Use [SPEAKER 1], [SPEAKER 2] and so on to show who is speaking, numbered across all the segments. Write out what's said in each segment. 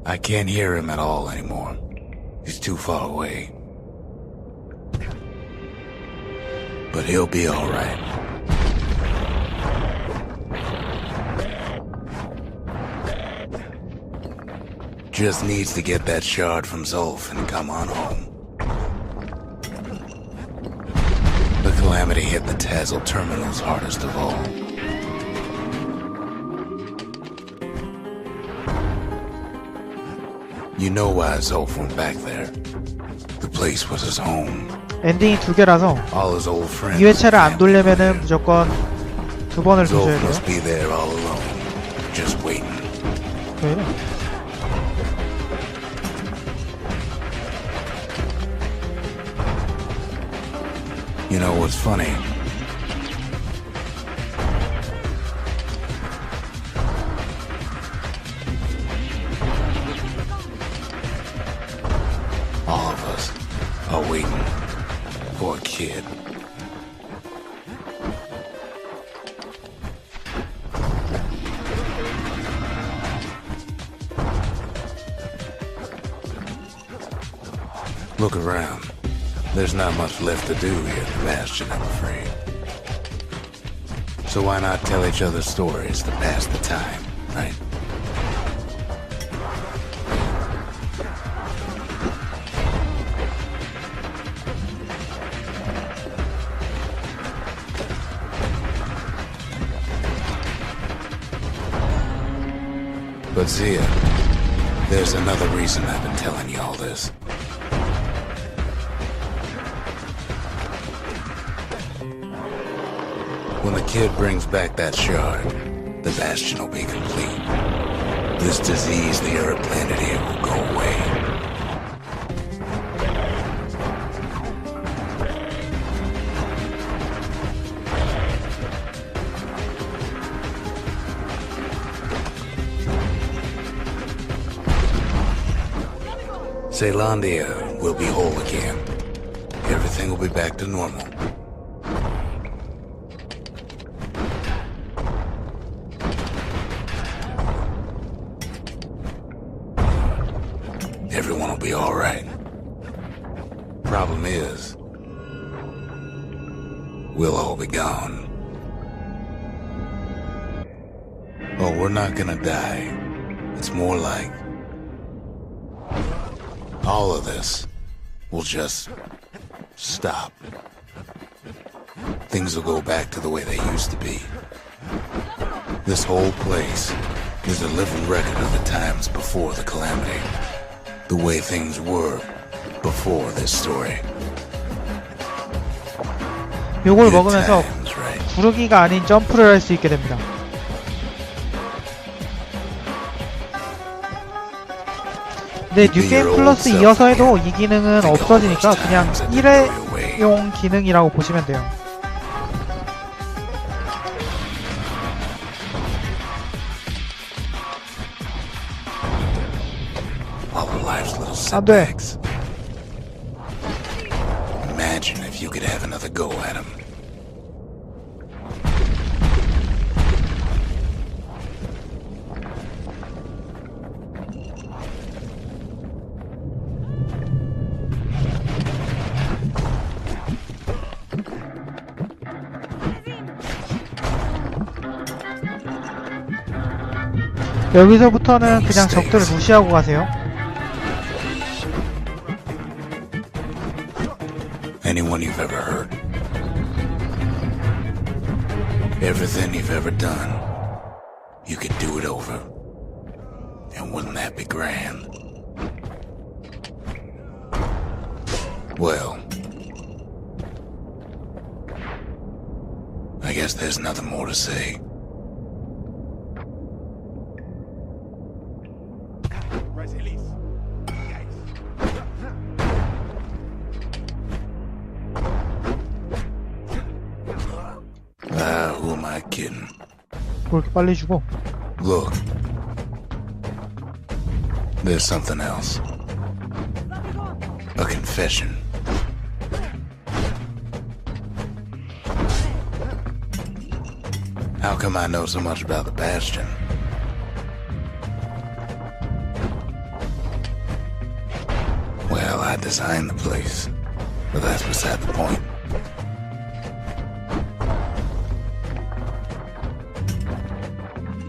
[SPEAKER 1] I can't hear him at all anymore. He's too far away. But he'll be all right. Just needs to get that shard from Zulf and come on home. The calamity hit the Tazzle terminals hardest of all. You know why Zulf went back there. The place was his home.
[SPEAKER 2] 엔딩이 두 개라서
[SPEAKER 1] All his old friends.
[SPEAKER 2] 2회차를 안 돌려면은 무조건 두 번을
[SPEAKER 1] Zulf
[SPEAKER 2] 보셔야 돼요.
[SPEAKER 1] must be there all alone, just waiting.
[SPEAKER 2] 왜 이래?
[SPEAKER 1] You know what's funny? All of us are waiting for a kid. Look around. There's not much left to do here at the Bastion, I'm afraid. So why not tell each other stories to pass the time, right? But Zia, there's another reason I've been telling you all this. When the kid brings back that shard, the Bastion will be complete. This disease the Earth planet here will go away. Caelondia will be whole again. Everything will be back to normal. Everyone will be all right. Problem is, we'll all be gone. Oh, we're not gonna die. It's more like all of this will just stop. Things will go back to the way they used to be. This whole place is a living record of the times before the calamity. The way things were before this story.
[SPEAKER 2] 요걸 먹으면서 구르기가 아닌 점프를 할 수 있게 됩니다. 근데 뉴게임 플러스 이어서 해도 이 기능은 없어지니까 그냥 1회용 기능이라고 보시면 돼요. 안 돼.
[SPEAKER 1] Imagine if you could have another go at him.
[SPEAKER 2] 여기서부터는 그냥 적들을 무시하고 가세요.
[SPEAKER 1] Anyone you've ever hurt. Everything you've ever done. You could do it over. And wouldn't that be grand? Well, I guess there's nothing more to say. Who am I kidding?
[SPEAKER 2] 뭘 이렇게 빨리 주고?
[SPEAKER 1] Look. There's something else. A confession. How come I know so much about the Bastion? I designed the place, but that's beside the point.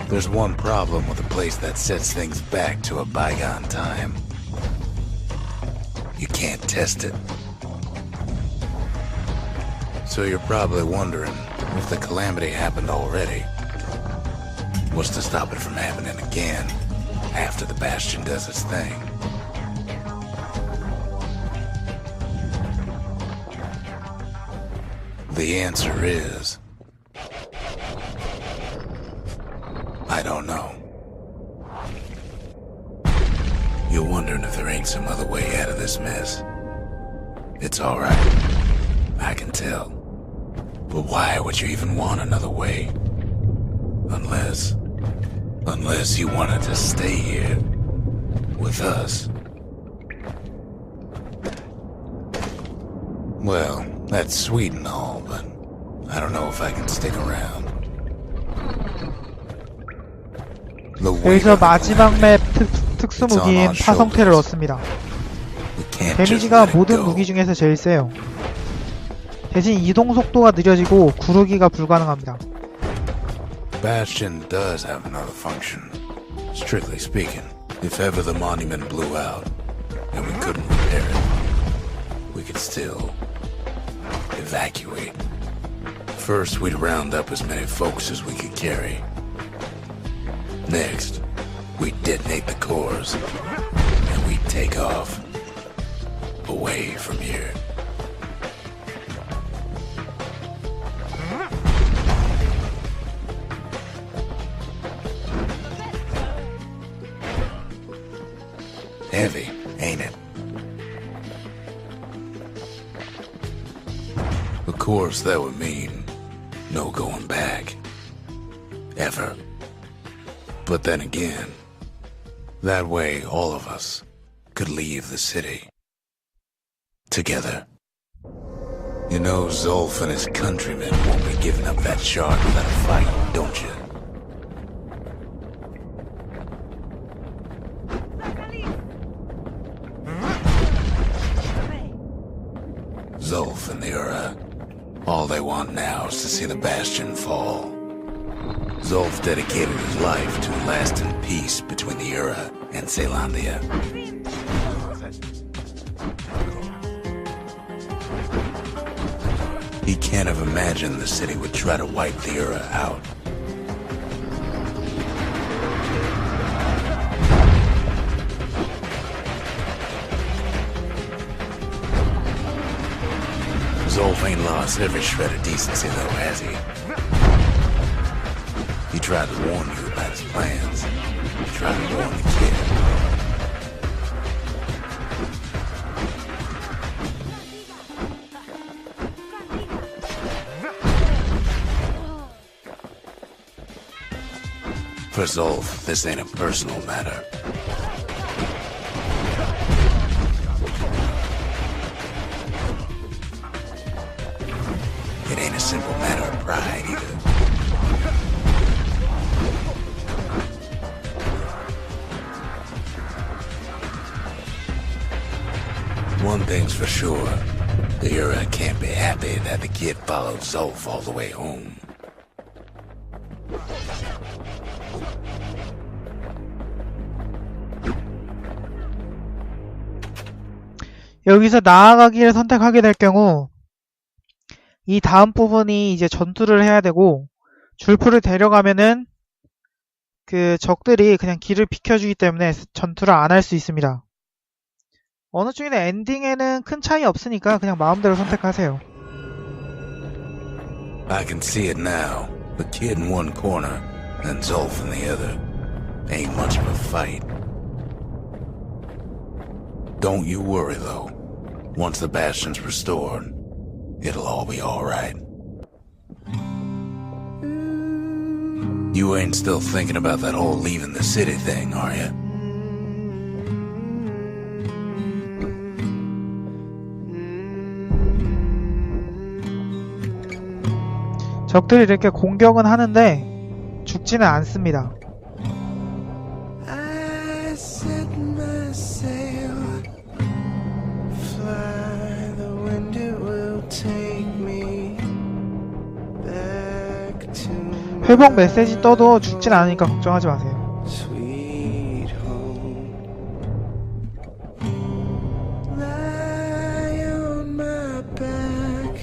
[SPEAKER 1] There's one problem with a place that sets things back to a bygone time. You can't test it. So you're probably wondering, if the calamity happened already, what's to stop it from happening again after the Bastion does its thing? The answer is, I don't know. You're wondering if there ain't some other way out of this mess. It's alright. I can tell. But why would you even want another way? Unless you wanted to stay here with us. Well, that's sweet and all, but I don't know if I can stick around.
[SPEAKER 2] 여기서 마지막 맵 특수 무기인 파성태를 얻습니다. 데미지가 모든 무기 중에서 제일 세요. 대신 이동 속도가 느려지고 구르기가 불가능합니다.
[SPEAKER 1] Bastion does have another function. Strictly speaking, if ever the monument blew out and we couldn't repair it, we could still evacuate. First, we'd round up as many folks as we could carry. Next, we'd detonate the cores and we'd take off away from here. Heavy, ain't it? Of course, that would mean no going back. Ever. But then again, that way all of us could leave the city. Together. You know Zolf and his countrymen won't be giving up that shard without a fight, don't you? Zolf and the Ura, all they want now is to see the Bastion fall. Zolf dedicated his life to lasting peace between the Ura and Zealandia. He can't have imagined the city would try to wipe the Ura out. Zolf ain't lost every shred of decency though, has he? He tried to warn you about his plans. He tried to warn the kid. For Zolf, this ain't a personal matter. It ain't a simple matter of pride either. One thing's for sure, the Ura can't be happy that the kid followed Zolf all the way home.
[SPEAKER 2] 여기서 나아가기를 선택하게 될 경우 이 다음 부분이 이제 전투를 해야 되고 줄프를 데려가면은 그 적들이 그냥 길을 비켜주기 때문에 전투를 안 할 수 있습니다. 어느 쪽이나 엔딩에는 큰 차이 없으니까 그냥 마음대로 선택하세요.
[SPEAKER 1] I can see it now. The kid in one corner and Zolf in the other. Ain't much of a fight. Don't you worry though. Once the Bastion's restored, it'll all be alright. You ain't still thinking about that whole leaving the city thing, are you?
[SPEAKER 2] 적들이 이렇게 공격은 하는데 죽지는 않습니다. 회복 메시지 떠도 죽진 않으니까 걱정하지 마세요.
[SPEAKER 3] Sweet home. Lie on my back.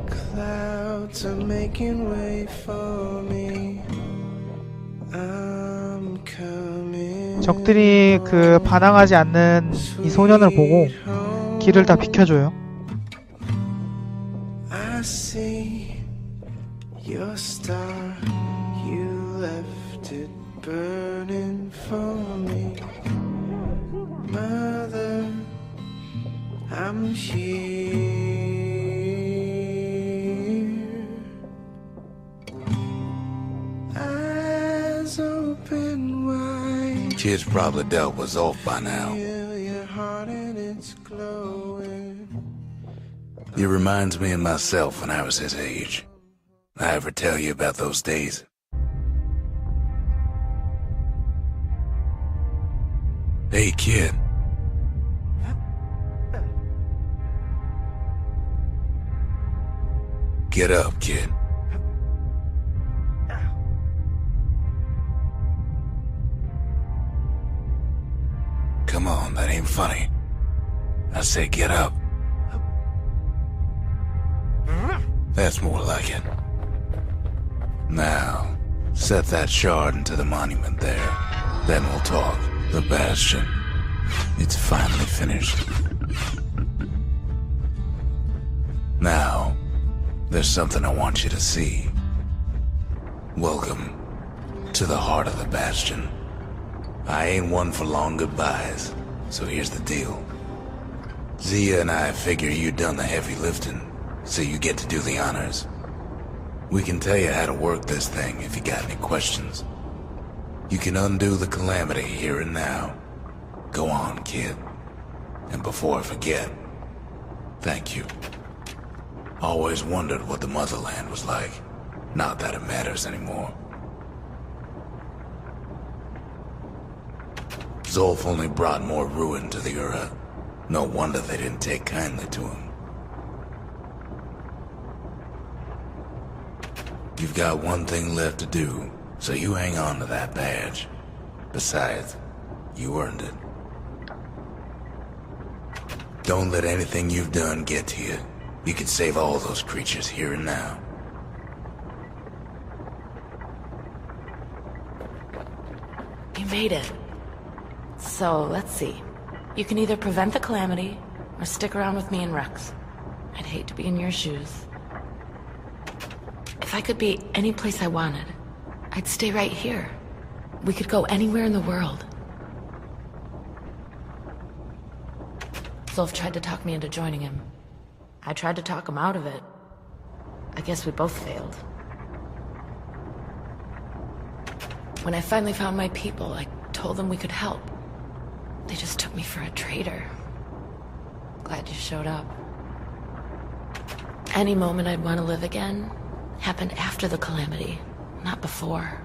[SPEAKER 3] Clouds are making way for me. I'm coming.
[SPEAKER 2] 적들이 그 반항하지 않는 이 소년을 보고 길을 다 비켜줘요.
[SPEAKER 3] I see your star. You left it burning for me. Mother, I'm here. Eyes open wide.
[SPEAKER 1] Kid's probably dealt with Zolf by now.
[SPEAKER 3] Feel your heart and it's glowing.
[SPEAKER 1] He reminds me of myself when I was his age. I ever tell you about those days? Hey, kid. Get up, kid. Come on, that ain't funny. I say get up. That's more like it. Now, set that shard into the monument there. Then we'll talk. The Bastion. It's finally finished. Now, there's something I want you to see. Welcome to the heart of the Bastion. I ain't one for long goodbyes, so here's the deal. Zia and I figure you done the heavy lifting, so you get to do the honors. We can tell you how to work this thing if you got any questions. You can undo the calamity here and now. Go on, kid. And before I forget, thank you. Always wondered what the motherland was like. Not that it matters anymore. Zolf only brought more ruin to the Ura. No wonder they didn't take kindly to him. You've got one thing left to do, so you hang on to that badge. Besides, you earned it. Don't let anything you've done get to you. You can save all those creatures here and now.
[SPEAKER 4] You made it. So, let's see. You can either prevent the calamity, or stick around with me and Rex. I'd hate to be in your shoes. If I could be any place I wanted, I'd stay right here. We could go anywhere in the world. Zolf tried to talk me into joining him. I tried to talk him out of it. I guess we both failed. When I finally found my people, I told them we could help. They just took me for a traitor. Glad you showed up. Any moment I'd want to live again happened after the calamity, not before.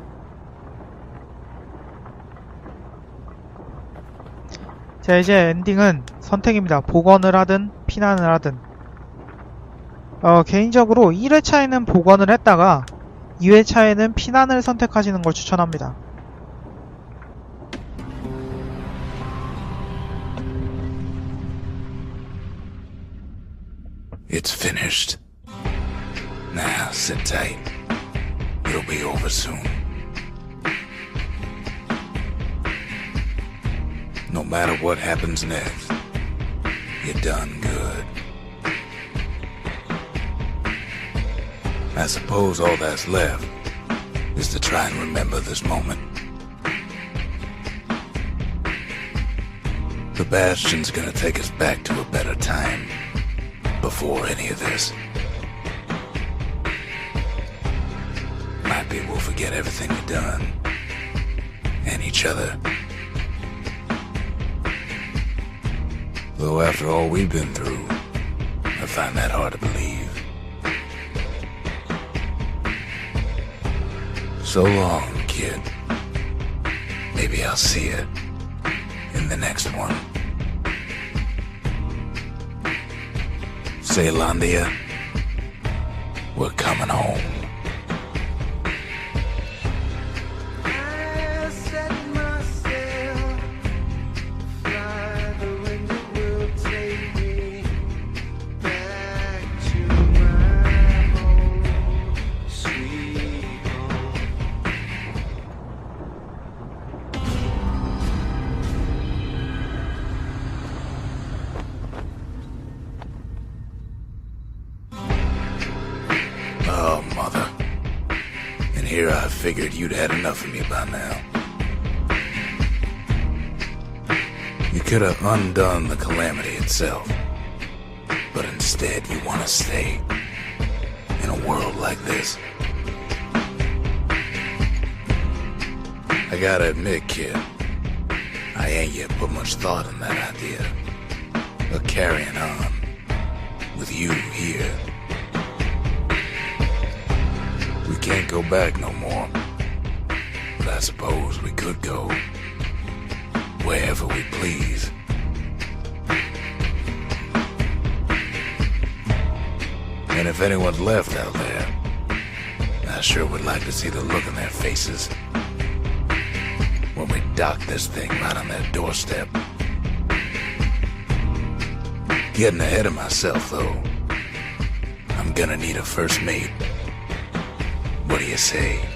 [SPEAKER 2] 자, 이제 엔딩은 선택입니다. 복원을 하든 피난을 하든. 개인적으로 1회차에는 복원을 했다가 2회차에는 피난을 선택하시는 걸 추천합니다.
[SPEAKER 1] It's finished. Now, sit tight. It'll be over soon. No matter what happens next, you're done good. I suppose all that's left is to try and remember this moment. The Bastion's gonna take us back to a better time before any of this. Might be we'll forget everything we've done and each other. Though after all we've been through, I find that hard to believe. So long, kid. Maybe I'll see you in the next one. Saylandia, we're coming home. I figured you'd had enough of me by now. You could have undone the calamity itself, but instead you want to stay in a world like this. I gotta admit, kid, I ain't yet put much thought in that idea of carrying on with you here. We can't go back no more, but I suppose we could go wherever we please. And if anyone's left out there, I sure would like to see the look on their faces when we dock this thing right on their doorstep. Getting ahead of myself, though. I'm gonna need a first mate. What do you say?